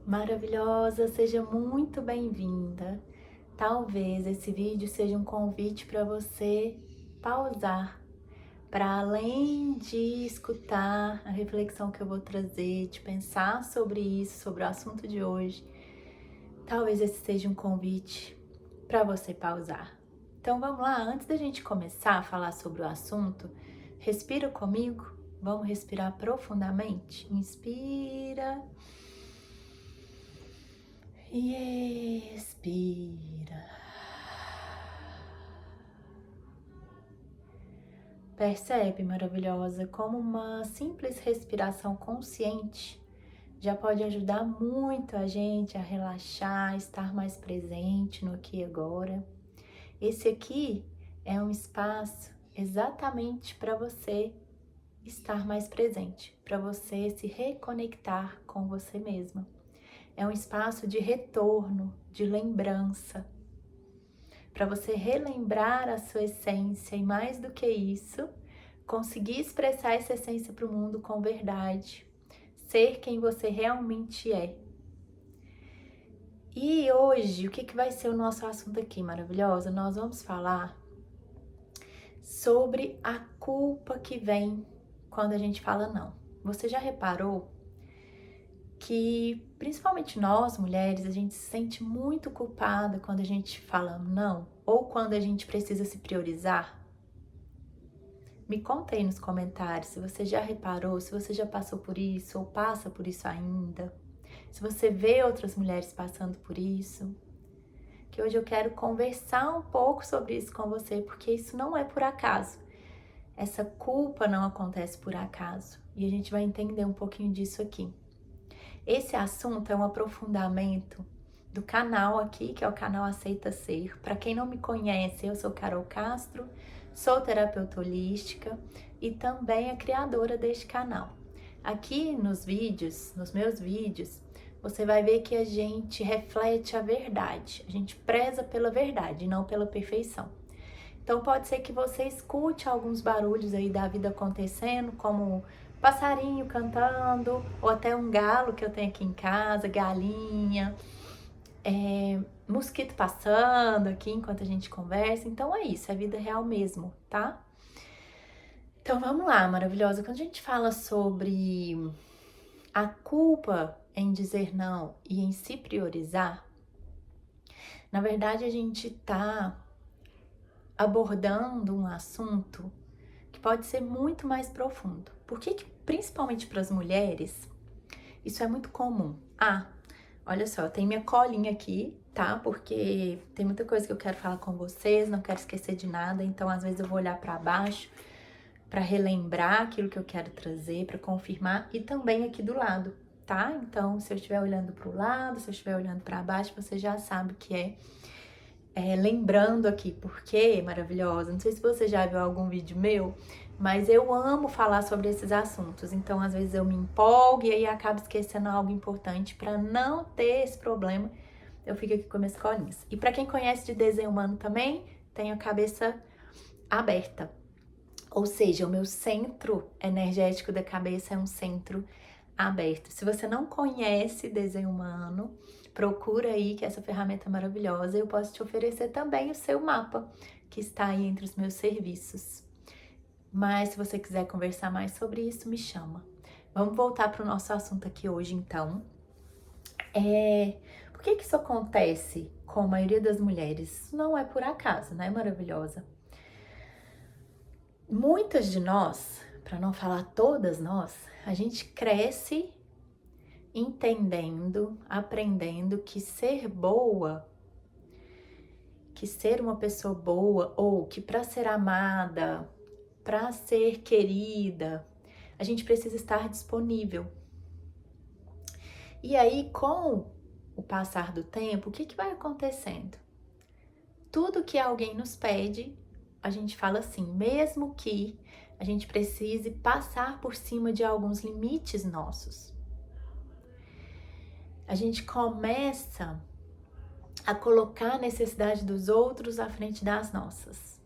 Maravilhosa, seja muito bem-vinda. Talvez esse vídeo seja um convite para você pausar, para além de escutar a reflexão que eu vou trazer, de pensar sobre isso, sobre o assunto de hoje. Talvez esse seja um convite para você pausar. Então vamos lá, antes da gente começar a falar sobre o assunto, respira comigo. Vamos respirar profundamente. Inspira. E expira. Percebe, maravilhosa, como uma simples respiração consciente já pode ajudar muito a gente a relaxar, estar mais presente no aqui e agora. Esse aqui é um espaço exatamente para você estar mais presente, para você se reconectar com você mesma. É um espaço de retorno, de lembrança, para você relembrar a sua essência e, mais do que isso, conseguir expressar essa essência para o mundo com verdade, ser quem você realmente é. E hoje, o que vai ser o nosso assunto aqui, maravilhosa? Nós vamos falar sobre a culpa que vem quando a gente fala não. Você já reparou que, principalmente nós, mulheres, a gente se sente muito culpada quando a gente fala não ou quando a gente precisa se priorizar? Me conta aí nos comentários se você já reparou, se você já passou por isso ou passa por isso ainda. Se você vê outras mulheres passando por isso. Que hoje eu quero conversar um pouco sobre isso com você, porque isso não é por acaso. Essa culpa não acontece por acaso. E a gente vai entender um pouquinho disso aqui. Esse assunto é um aprofundamento do canal aqui, que é o canal Aceita Ser. Para quem não me conhece, eu sou Carol Castro, sou terapeuta holística e também a criadora deste canal. Aqui nos vídeos, nos meus vídeos, você vai ver que a gente reflete a verdade, a gente preza pela verdade, não pela perfeição. Então pode ser que você escute alguns barulhos aí da vida acontecendo, como passarinho cantando, ou até um galo que eu tenho aqui em casa, galinha, mosquito passando aqui enquanto a gente conversa. Então é isso, é vida real mesmo, tá? Então vamos lá, maravilhosa. Quando a gente fala sobre a culpa em dizer não e em se priorizar, na verdade a gente tá abordando um assunto que pode ser muito mais profundo. Por que principalmente para as mulheres, isso é muito comum? Olha só, eu tenho minha colinha aqui, tá? Porque tem muita coisa que eu quero falar com vocês, não quero esquecer de nada, então às vezes eu vou olhar para baixo para relembrar aquilo que eu quero trazer, para confirmar, e também aqui do lado, tá? Então, se eu estiver olhando para o lado, se eu estiver olhando para baixo, você já sabe o que lembrando aqui, porque maravilhosa. Não sei se você já viu algum vídeo meu, mas eu amo falar sobre esses assuntos. Então, às vezes eu me empolgo e aí acabo esquecendo algo importante. Para não ter esse problema, eu fico aqui com minhas colinhas. E para quem conhece de desenho humano também, tenho a cabeça aberta. Ou seja, o meu centro energético da cabeça é um centro aberto. Se você não conhece desenho humano, procura aí que essa ferramenta é maravilhosa. Eu posso te oferecer também o seu mapa, que está aí entre os meus serviços. Mas se você quiser conversar mais sobre isso, me chama. Vamos voltar para o nosso assunto aqui hoje, então. Por que isso acontece com a maioria das mulheres? Isso não é por acaso, né, maravilhosa? Muitas de nós, para não falar todas nós, a gente cresce entendendo, aprendendo que ser boa, que ser uma pessoa boa, ou que para ser amada, para ser querida, a gente precisa estar disponível. E aí, com o passar do tempo, o que vai acontecendo? Tudo que alguém nos pede, a gente fala assim, mesmo que a gente precise passar por cima de alguns limites nossos. A gente começa a colocar a necessidade dos outros à frente das nossas,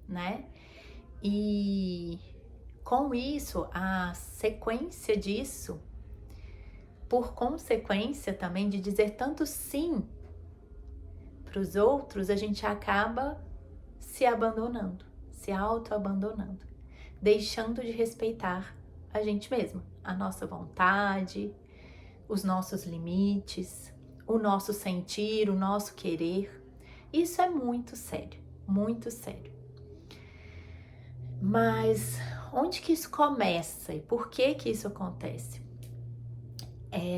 né? E com isso, a sequência disso por consequência também de dizer tanto sim para os outros, a gente acaba se abandonando, se auto-abandonando, deixando de respeitar a gente mesma, a nossa vontade, os nossos limites, o nosso sentir, o nosso querer. Isso é muito sério, muito sério. Mas onde que isso começa e por que que isso acontece?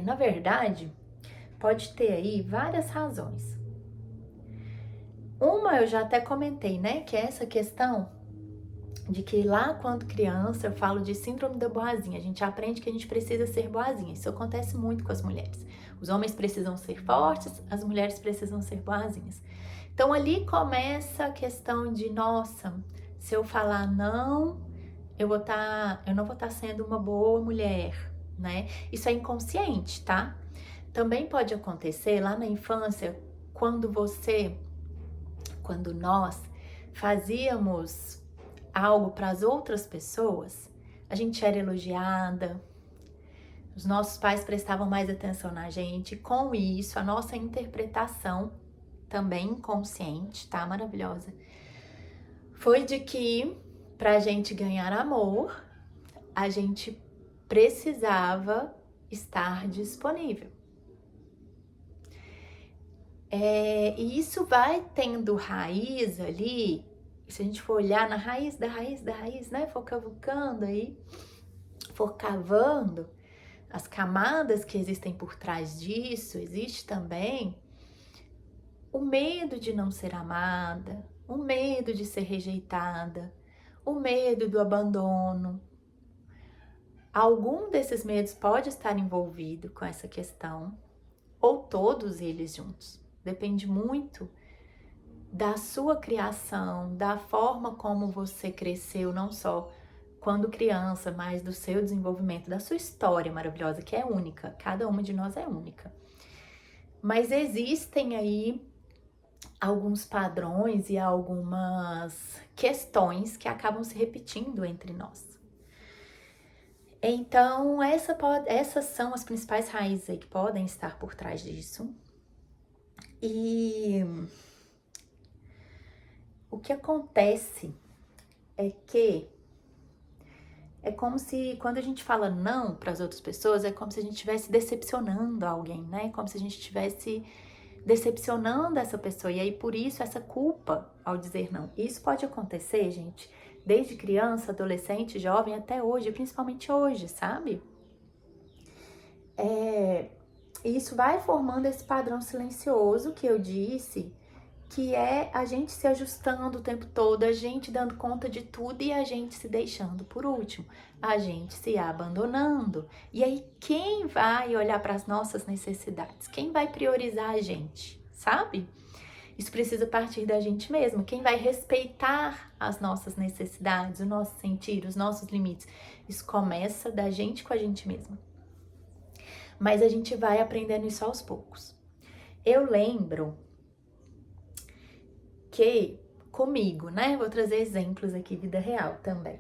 Na verdade, pode ter aí várias razões. Uma eu já até comentei, né? Que é essa questão de que lá quando criança eu falo de síndrome da boazinha. A gente aprende que a gente precisa ser boazinha. Isso acontece muito com as mulheres. Os homens precisam ser fortes, as mulheres precisam ser boazinhas. Então ali começa a questão de, nossa, se eu falar não, eu não vou estar sendo uma boa mulher, né? Isso é inconsciente, tá? Também pode acontecer lá na infância, quando nós fazíamos algo para as outras pessoas, a gente era elogiada, os nossos pais prestavam mais atenção na gente, com isso a nossa interpretação, também inconsciente, tá? Maravilhosa, foi de que pra gente ganhar amor, a gente precisava estar disponível. E isso vai tendo raiz ali, se a gente for olhar na raiz da raiz, né? For cavucando aí, for cavando as camadas que existem por trás disso, existe também o medo de não ser amada, o medo de ser rejeitada, o medo do abandono. Algum desses medos pode estar envolvido com essa questão, ou todos eles juntos. Depende muito da sua criação, da forma como você cresceu, não só quando criança, mas do seu desenvolvimento, da sua história maravilhosa, que é única. Cada uma de nós é única. Mas existem aí alguns padrões e algumas questões que acabam se repetindo entre nós. Então, essas são as principais raízes aí que podem estar por trás disso. E o que acontece é que é como se, quando a gente fala não para as outras pessoas, é como se a gente estivesse decepcionando alguém, né? Como se a gente estivesse decepcionando essa pessoa. E aí, por isso, essa culpa ao dizer não. Isso pode acontecer, gente, desde criança, adolescente, jovem, até hoje, principalmente hoje, sabe? E isso vai formando esse padrão silencioso que eu disse, que é a gente se ajustando o tempo todo, a gente dando conta de tudo e a gente se deixando por último, a gente se abandonando. E aí, quem vai olhar para as nossas necessidades? Quem vai priorizar a gente, sabe? Isso precisa partir da gente mesmo. Quem vai respeitar as nossas necessidades, o nosso sentir, os nossos limites? Isso começa da gente com a gente mesma. Mas a gente vai aprendendo isso aos poucos. Eu lembro que comigo, né? Vou trazer exemplos aqui, vida real também.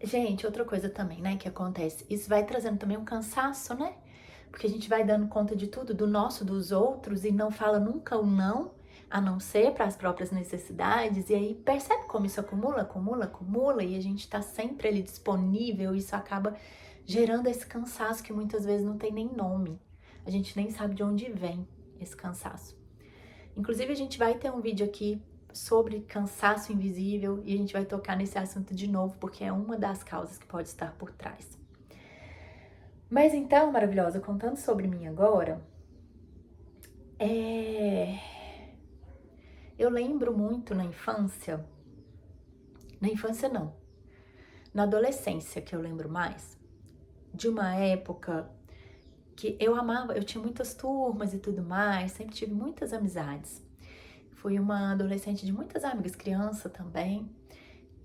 Gente, outra coisa também, né, que acontece, isso vai trazendo também um cansaço, né? Porque a gente vai dando conta de tudo, do nosso, dos outros, e não fala nunca o não, a não ser para as próprias necessidades, e aí percebe como isso acumula, e a gente tá sempre ali disponível, e isso acaba gerando esse cansaço que muitas vezes não tem nem nome. A gente nem sabe de onde vem esse cansaço. Inclusive, a gente vai ter um vídeo aqui sobre cansaço invisível e a gente vai tocar nesse assunto de novo, porque é uma das causas que pode estar por trás. Mas então, maravilhosa, contando sobre mim agora, eu lembro muito na infância não, na adolescência que eu lembro mais, de uma época que eu amava, eu tinha muitas turmas e tudo mais, sempre tive muitas amizades. Fui uma adolescente de muitas amigas, criança também.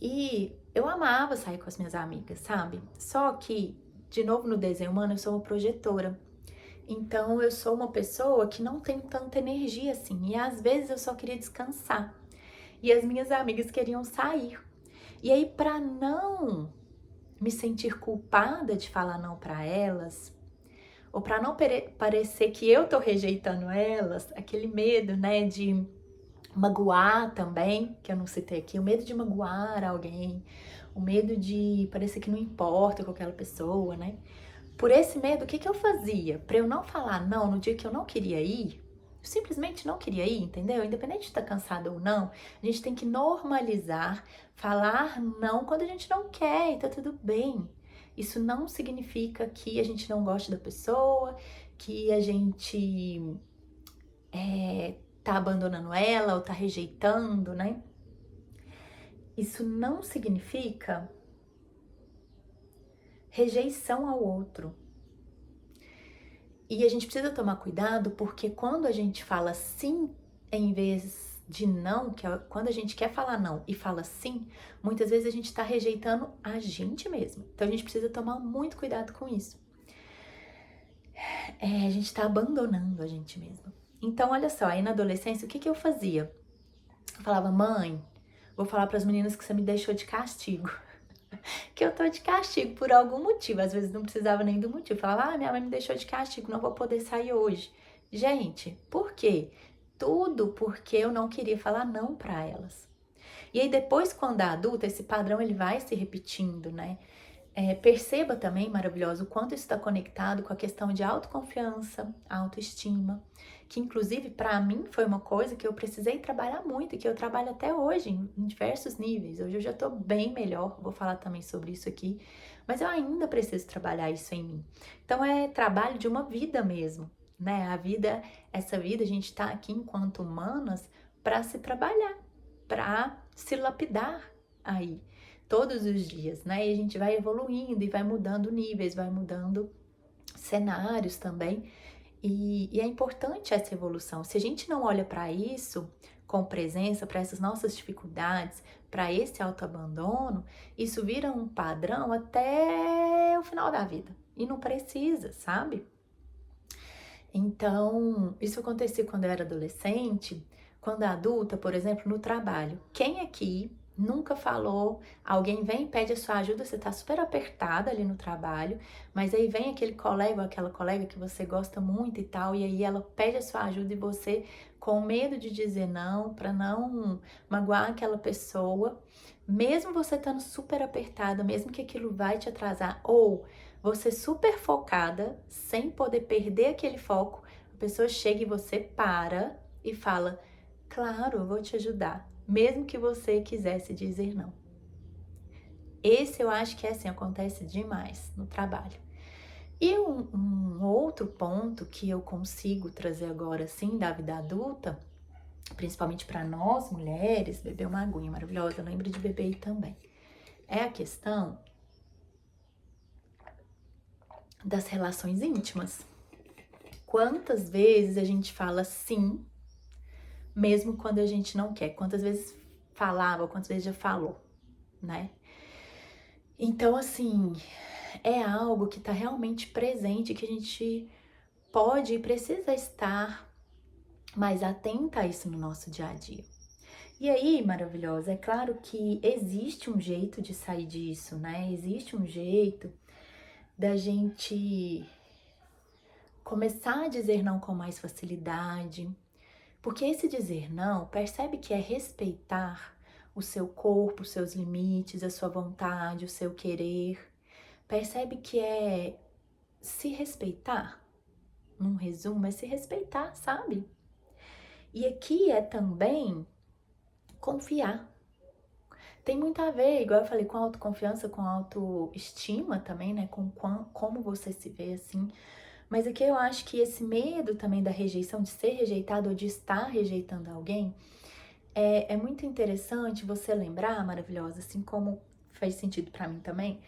E eu amava sair com as minhas amigas, sabe? Só que, de novo no desenho humano, eu sou uma projetora. Então, eu sou uma pessoa que não tem tanta energia assim. E às vezes eu só queria descansar. E as minhas amigas queriam sair. E aí, pra não me sentir culpada de falar não para elas, ou para não parecer que eu tô rejeitando elas, aquele medo, né, de magoar também, que eu não citei aqui, o medo de magoar alguém, o medo de parecer que não importa com aquela pessoa, né? Por esse medo, o que que eu fazia? Para eu não falar não no dia que eu não queria ir, eu simplesmente não queria ir, entendeu? Independente de estar cansada ou não, a gente tem que normalizar falar não quando a gente não quer e tá tudo bem. Isso não significa que a gente não goste da pessoa, que a gente tá abandonando ela ou tá rejeitando, né? Isso não significa rejeição ao outro. E a gente precisa tomar cuidado porque quando a gente fala sim em vez de não, que é quando a gente quer falar não e fala sim, muitas vezes a gente tá rejeitando a gente mesmo. Então a gente precisa tomar muito cuidado com isso. A gente tá abandonando a gente mesmo. Então, olha só, aí na adolescência, o que que eu fazia? Eu falava, mãe, vou falar para as meninas que você me deixou de castigo. Que eu tô de castigo por algum motivo. Às vezes não precisava nem do motivo. Eu falava, minha mãe me deixou de castigo, não vou poder sair hoje. Gente, por quê? Tudo porque eu não queria falar não para elas. E aí depois, quando a adulta, esse padrão ele vai se repetindo, né? Perceba também, maravilhoso, o quanto isso está conectado com a questão de autoconfiança, autoestima, que inclusive para mim foi uma coisa que eu precisei trabalhar muito e que eu trabalho até hoje em diversos níveis. Hoje eu já estou bem melhor, vou falar também sobre isso aqui, mas eu ainda preciso trabalhar isso em mim. Então é trabalho de uma vida mesmo, né? A vida, essa vida, a gente está aqui enquanto humanas para se trabalhar, para se lapidar aí todos os dias, né? E a gente vai evoluindo e vai mudando níveis, vai mudando cenários também. E é importante essa evolução. Se a gente não olha para isso com presença, para essas nossas dificuldades, para esse autoabandono, isso vira um padrão até o final da vida. E não precisa, sabe? Então, isso acontecia quando eu era adolescente, quando adulta, por exemplo, no trabalho. Quem aqui nunca falou, alguém vem e pede a sua ajuda, você tá super apertada ali no trabalho, mas aí vem aquele colega ou aquela colega que você gosta muito e tal, e aí ela pede a sua ajuda e você, com medo de dizer não, para não magoar aquela pessoa, mesmo você estando super apertada, mesmo que aquilo vai te atrasar, ou você super focada, sem poder perder aquele foco, a pessoa chega e você para e fala, claro, eu vou te ajudar, mesmo que você quisesse dizer não. Esse eu acho que assim, acontece demais no trabalho. E um outro ponto que eu consigo trazer agora assim da vida adulta, principalmente para nós mulheres, beber uma aguinha maravilhosa, lembra de beber aí também, é a questão das relações íntimas. Quantas vezes a gente fala sim, mesmo quando a gente não quer? Quantas vezes falava, quantas vezes já falou, né? Então, assim, é algo que tá realmente presente, que a gente pode e precisa estar mais atenta a isso no nosso dia a dia. E aí, maravilhosa, é claro que existe um jeito de sair disso, né? Existe um jeito da gente começar a dizer não com mais facilidade, porque esse dizer não, percebe que é respeitar o seu corpo, os seus limites, a sua vontade, o seu querer. Percebe que é se respeitar. Num resumo, é se respeitar, sabe? E aqui é também confiar. Tem muito a ver, igual eu falei, com autoconfiança, com autoestima também, né? Com como você se vê assim. Mas aqui eu acho que esse medo também da rejeição, de ser rejeitado ou de estar rejeitando alguém, é muito interessante você lembrar, maravilhosa, assim como faz sentido pra mim também,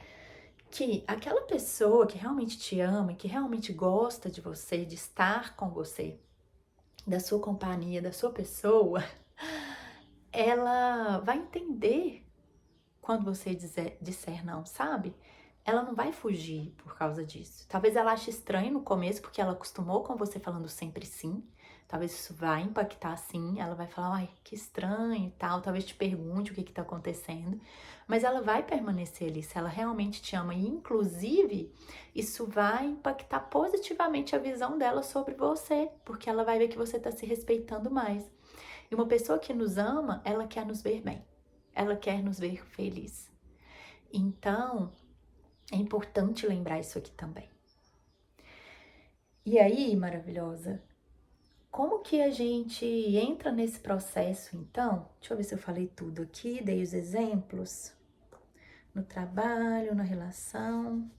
que aquela pessoa que realmente te ama, que realmente gosta de você, de estar com você, da sua companhia, da sua pessoa, ela vai entender quando você disser não, sabe? Ela não vai fugir por causa disso. Talvez ela ache estranho no começo, porque ela acostumou com você falando sempre sim, Talvez isso vai impactar sim, ela vai falar, ai, que estranho e tal, talvez te pergunte o que tá acontecendo, mas ela vai permanecer ali se ela realmente te ama e, inclusive, isso vai impactar positivamente a visão dela sobre você, porque ela vai ver que você tá se respeitando mais. E uma pessoa que nos ama, ela quer nos ver bem, ela quer nos ver feliz. Então, é importante lembrar isso aqui também. E aí, maravilhosa, como que a gente entra nesse processo, então? Deixa eu ver se eu falei tudo aqui, dei os exemplos. No trabalho, na relação.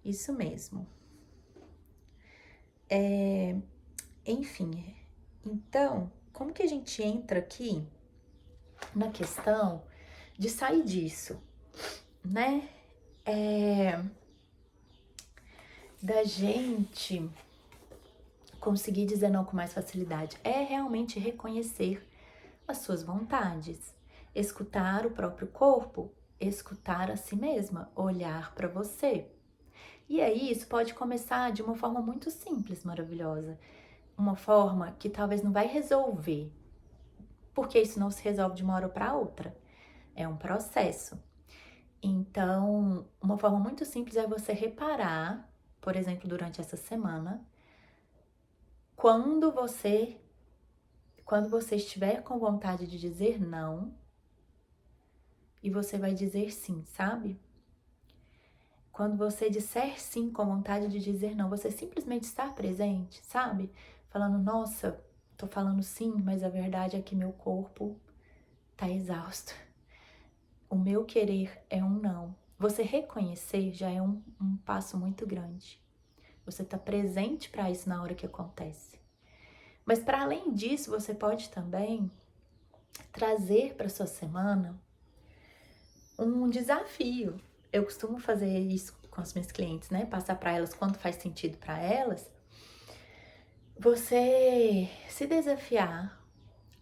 Isso mesmo. Enfim, então, como que a gente entra aqui na questão de sair disso, né? Da gente conseguir dizer não com mais facilidade. É realmente reconhecer as suas vontades, escutar o próprio corpo, escutar a si mesma, olhar para você. E aí, isso pode começar de uma forma muito simples, maravilhosa. Uma forma que talvez não vai resolver, porque isso não se resolve de uma hora para outra. É um processo. Então, uma forma muito simples é você reparar, por exemplo, durante essa semana, quando você estiver com vontade de dizer não, e você vai dizer sim, sabe? Quando você disser sim com vontade de dizer não, você simplesmente estar presente, sabe? Falando, nossa, tô falando sim, mas a verdade é que meu corpo tá exausto. O meu querer é um não. Você reconhecer já é um passo muito grande. Você tá presente para isso na hora que acontece. Mas para além disso, você pode também trazer para sua semana um desafio. Eu costumo fazer isso com as minhas clientes, né? Passar para elas quando faz sentido para elas. Você se desafiar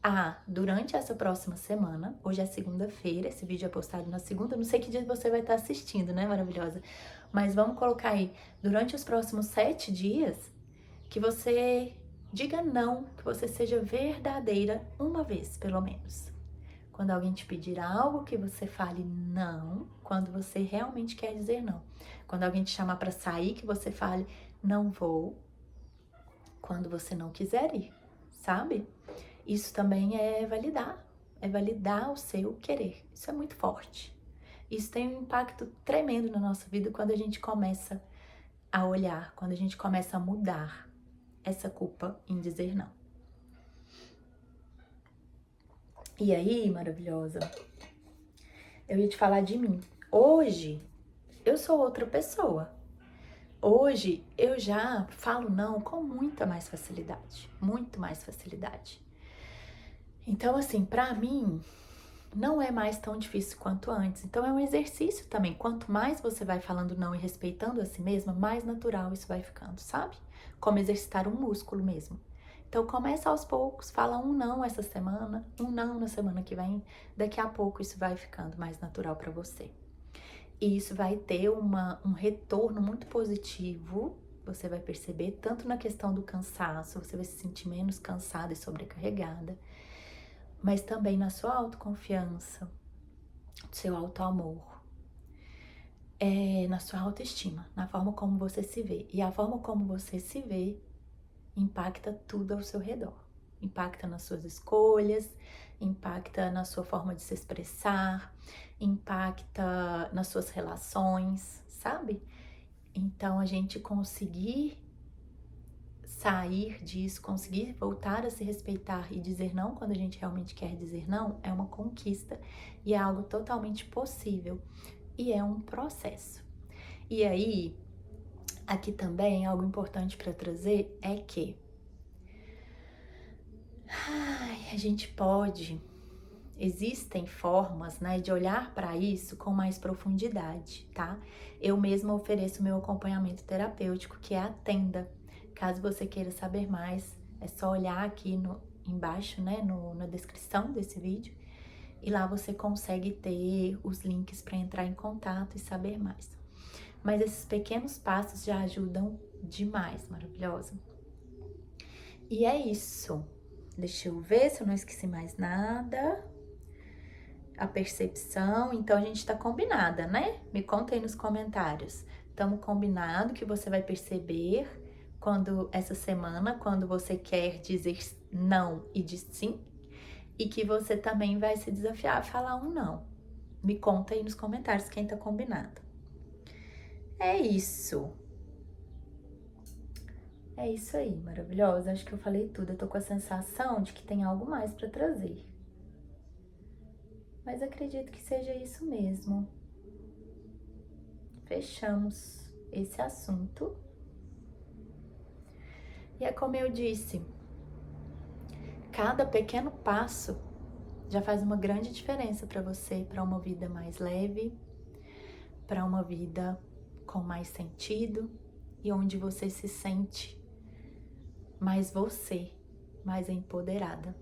a, durante essa próxima semana, hoje é segunda-feira, esse vídeo é postado na segunda, não sei que dia você vai estar assistindo, né, maravilhosa? Mas vamos colocar aí, durante os próximos 7 dias, que você diga não, que você seja verdadeira uma vez, pelo menos. Quando alguém te pedir algo, que você fale não, quando você realmente quer dizer não. Quando alguém te chamar para sair, que você fale não vou, quando você não quiser ir, sabe? Isso também é validar o seu querer. Isso é muito forte. Isso tem um impacto tremendo na nossa vida quando a gente começa a olhar, quando a gente começa a mudar essa culpa em dizer não. E aí, maravilhosa, eu ia te falar de mim. Hoje, eu sou outra pessoa. Hoje, eu já falo não com muita mais facilidade. Muito mais facilidade. Então, assim, pra mim, não é mais tão difícil quanto antes. Então, é um exercício também. Quanto mais você vai falando não e respeitando a si mesma, mais natural isso vai ficando, sabe? Como exercitar um músculo mesmo. Então, começa aos poucos, fala um não essa semana, um não na semana que vem. Daqui a pouco isso vai ficando mais natural para você. E isso vai ter um retorno muito positivo. Você vai perceber, tanto na questão do cansaço, você vai se sentir menos cansada e sobrecarregada, mas também na sua autoconfiança, no seu autoamor, na sua autoestima, na forma como você se vê. E a forma como você se vê impacta tudo ao seu redor. Impacta nas suas escolhas, impacta na sua forma de se expressar, impacta nas suas relações, sabe? Então, a gente conseguir sair disso, conseguir voltar a se respeitar e dizer não quando a gente realmente quer dizer não, é uma conquista e é algo totalmente possível e é um processo. E aí, aqui também algo importante para trazer é que a gente pode, existem formas, né, de olhar para isso com mais profundidade, tá? Eu mesma ofereço meu acompanhamento terapêutico, que é a Tenda. Caso você queira saber mais, é só olhar aqui embaixo, né, na descrição desse vídeo, e lá você consegue ter os links para entrar em contato e saber mais. Mas esses pequenos passos já ajudam demais, maravilhosa. E é isso. Deixa eu ver se eu não esqueci mais nada. A percepção, então a gente tá combinada, né? Me conta aí nos comentários. Tamo combinado que você vai perceber quando essa semana, quando você quer dizer não e diz sim, e que você também vai se desafiar a falar um não. Me conta aí nos comentários quem tá combinado. É isso. É isso aí, maravilhosa. Acho que eu falei tudo. Eu tô com a sensação de que tem algo mais pra trazer. Mas acredito que seja isso mesmo. Fechamos esse assunto. E é como eu disse, cada pequeno passo já faz uma grande diferença para você, para uma vida mais leve, para uma vida com mais sentido e onde você se sente mais você, mais empoderada.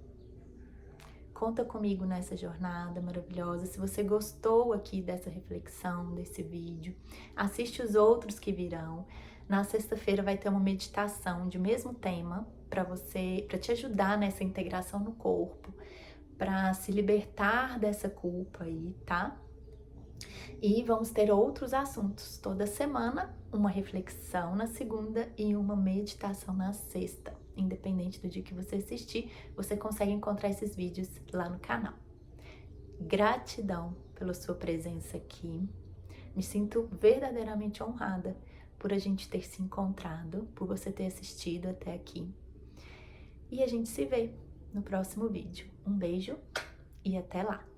Conta comigo nessa jornada maravilhosa. Se você gostou aqui dessa reflexão, desse vídeo, assiste os outros que virão. Na sexta-feira vai ter uma meditação de mesmo tema para você, para te ajudar nessa integração no corpo, para se libertar dessa culpa aí, tá? E vamos ter outros assuntos toda semana, uma reflexão na segunda e uma meditação na sexta. Independente do dia que você assistir, você consegue encontrar esses vídeos lá no canal. Gratidão pela sua presença aqui. Me sinto verdadeiramente honrada por a gente ter se encontrado, por você ter assistido até aqui. E a gente se vê no próximo vídeo. Um beijo e até lá!